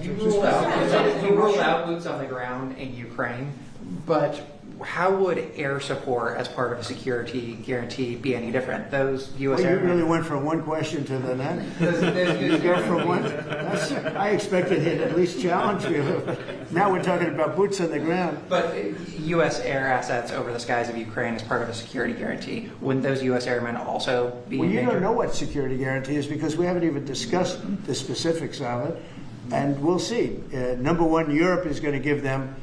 You ruled out boots on the ground in Ukraine, but how would air support as part of a security guarantee be any different? Those U.S. Well, you airmen... really went from one question to the next. You go from one. I expected he'd at least challenge you. Now we're talking about boots on the ground. But U.S. air assets over the skies of Ukraine as part of a security guarantee, wouldn't those U.S. airmen also be Well, you endangered? don't know what security guarantee is because we haven't even discussed the specifics of it. And we'll see. Number one, Europe is going to give them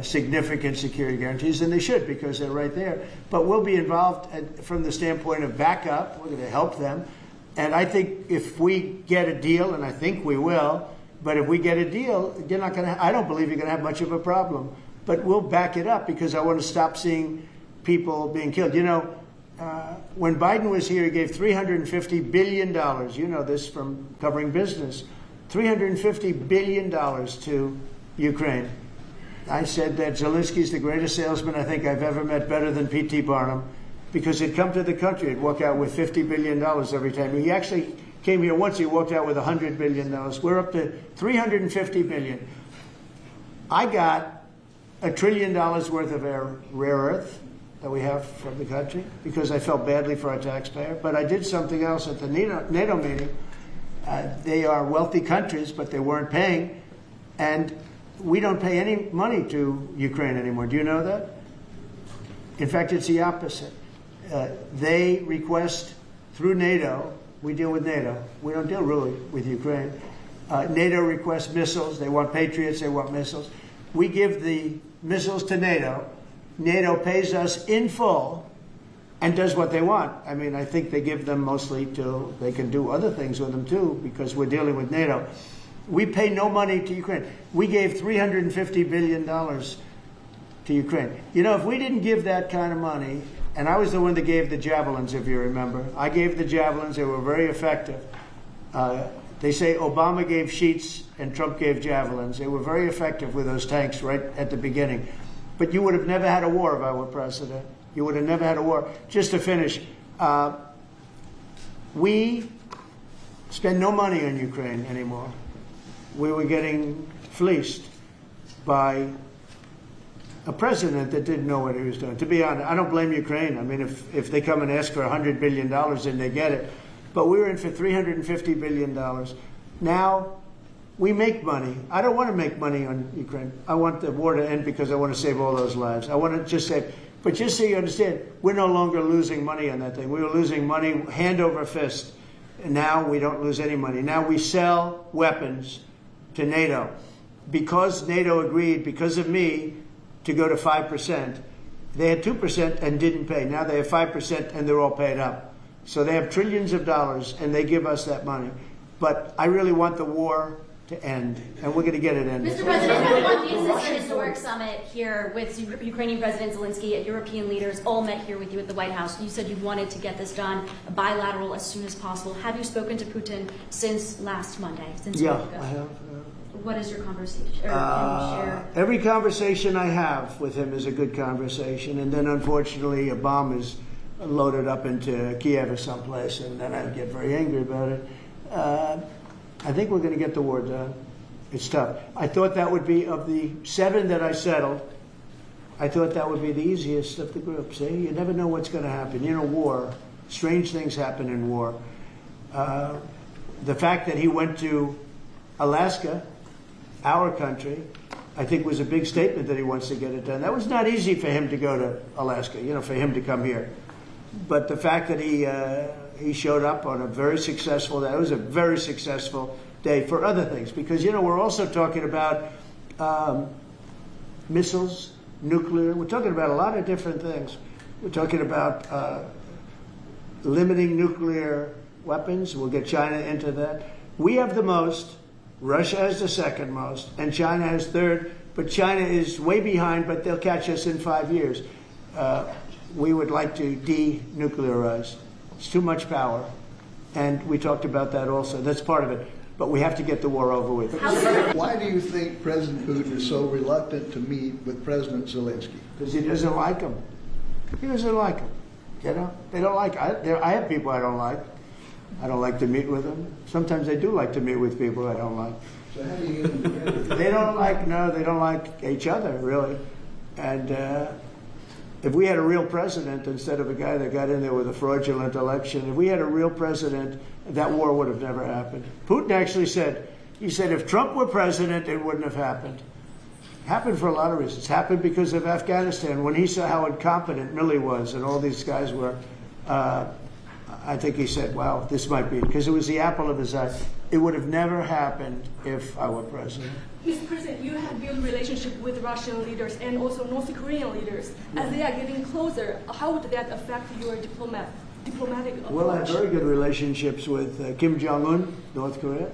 significant security guarantees, and they should because they're right there. But we'll be involved from the standpoint of backup. We're going to help them. And I think if we get a deal, and I think we will, but if we get a deal, you're not going to. I don't believe you're going to have much of a problem. But we'll back it up because I want to stop seeing people being killed. You know, when Biden was here, he gave $350 billion. You know this from covering business. $350 billion to Ukraine. I said that Zelensky's the greatest salesman I think I've ever met, better than P.T. Barnum, because he'd come to the country, he'd walk out with $50 billion every time. He actually came here once, he walked out with $100 billion. We're up to $350 billion. I got $1 trillion worth of rare earth that we have from the country because I felt badly for our taxpayer. But I did something else at the NATO meeting. They are wealthy countries, but they weren't paying. And we don't pay any money to Ukraine anymore. Do you know that? In fact, it's the opposite. They request through NATO, we deal with NATO. We don't deal really with Ukraine. NATO requests missiles. They want Patriots. They want missiles. We give the missiles to NATO. NATO pays us in full and does what they want. I mean, I think they give them mostly to, they can do other things with them too because we're dealing with NATO. We pay no money to Ukraine. We gave $350 billion to Ukraine. You know, if we didn't give that kind of money, and I was the one that gave the javelins, if you remember. I gave the javelins. They were very effective. They say Obama gave sheets and Trump gave javelins. They were very effective with those tanks right at the beginning. But you would have never had a war if I were president. You would have never had a war. Just to finish, we spend no money on Ukraine anymore. We were getting fleeced by a president that didn't know what he was doing. To be honest, I don't blame Ukraine. I mean, if they come and ask for $100 billion, then they get it. But we were in for $350 billion. Now, we make money. I don't want to make money on Ukraine. I want the war to end because I want to save all those lives. I want to just say, but just so you understand, we're no longer losing money on that thing. We were losing money hand over fist. And now we don't lose any money. Now we sell weapons to NATO. Because NATO agreed, because of me, to go to 5%, they had 2% and didn't pay. Now they have 5% and they're all paid up. So they have trillions of dollars and they give us that money. But I really want the war to end, and we're going to get it ended. Mr. President, this is a historic summit here with Ukrainian President Zelensky and European leaders all met here with you at the White House. You said you wanted to get this done bilateral as soon as possible. Have you spoken to Putin since last Monday? Yeah, I have. What is your conversation? Can you share? Every conversation I have with him is a good conversation, and then unfortunately a bomb is loaded up into Kiev or someplace, and then I get very angry about it. I think we're going to get the war done. It's tough. I thought that would be, of the 7 that I settled, I thought that would be the easiest of the group. See, you never know what's going to happen. You know, war, strange things happen in war. The fact that he went to Alaska, our country, I think was a big statement that he wants to get it done. That was not easy for him to go to Alaska, you know, for him to come here. But the fact that he showed up on a very successful day, it was a very successful day for other things. Because, you know, we're also talking about missiles, nuclear. We're talking about a lot of different things. We're talking about limiting nuclear weapons. We'll get China into that. We have the most. Russia has the second most, and China has third, but China is way behind, but they'll catch us in 5 years. We would like to denuclearize. It's too much power, and we talked about that also. That's part of it, but we have to get the war over with. Why do you think President Putin is so reluctant to meet with President Zelensky? Because he doesn't like him. He doesn't like him. You know, they don't like. I have people I don't like. I don't like to meet with them. Sometimes I do like to meet with people I don't like. So how do you get them together? They don't like each other, really. And if we had a real president instead of a guy that got in there with a fraudulent election, if we had a real president, that war would have never happened. Putin actually said, if Trump were president, it wouldn't have happened. Happened for a lot of reasons. Happened because of Afghanistan. When he saw how incompetent Milley was and all these guys were, I think he said, wow, this might be, because it was the apple of his eye. It would have never happened if I were president. Mr. President, you have built relationship with Russian leaders and also North Korean leaders. As they are getting closer, how would that affect your diplomatic approach? Well, I have very good relationships with Kim Jong-un, North Korea.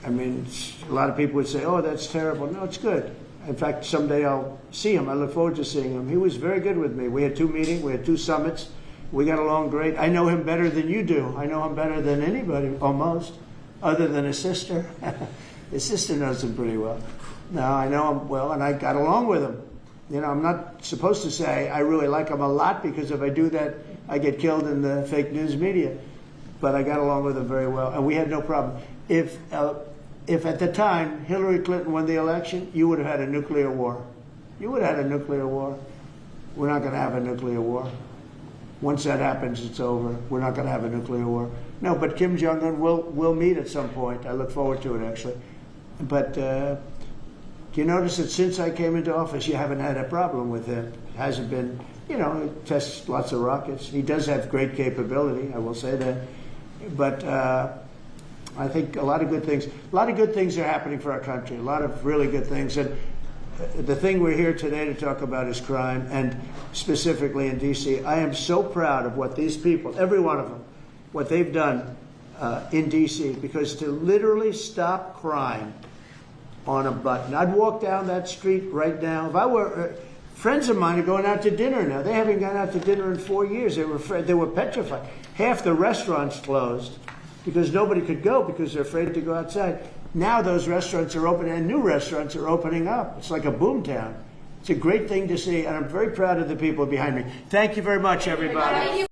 I mean, a lot of people would say, oh, that's terrible. No, it's good. In fact, someday I'll see him. I look forward to seeing him. He was very good with me. We had 2 meetings. We had 2 summits. We got along great. I know him better than you do. I know him better than anybody, almost, other than his sister. His sister knows him pretty well. No, I know him well, and I got along with him. You know, I'm not supposed to say I really like him a lot, because if I do that, I get killed in the fake news media. But I got along with him very well, and we had no problem. If at the time Hillary Clinton won the election, you would have had a nuclear war. You would have had a nuclear war. We're not going to have a nuclear war. Once that happens, it's over. We're not going to have a nuclear war. No, but Kim Jong-un will meet at some point. I look forward to it, actually. But you notice that since I came into office, you haven't had a problem with him. It hasn't been, you know, he tests lots of rockets. He does have great capability, I will say that. But I think a lot of good things are happening for our country, a lot of really good things. And the thing we're here today to talk about is crime, and specifically in D.C. I am so proud of what these people, every one of them, what they've done in D.C., because to literally stop crime on a button. I'd walk down that street right now. If I were, friends of mine are going out to dinner now. They haven't gone out to dinner in 4 years. They were petrified. Half the restaurants closed because nobody could go because they're afraid to go outside. Now those restaurants are open, and new restaurants are opening up. It's like a boom town. It's a great thing to see, and I'm very proud of the people behind me. Thank you very much, everybody.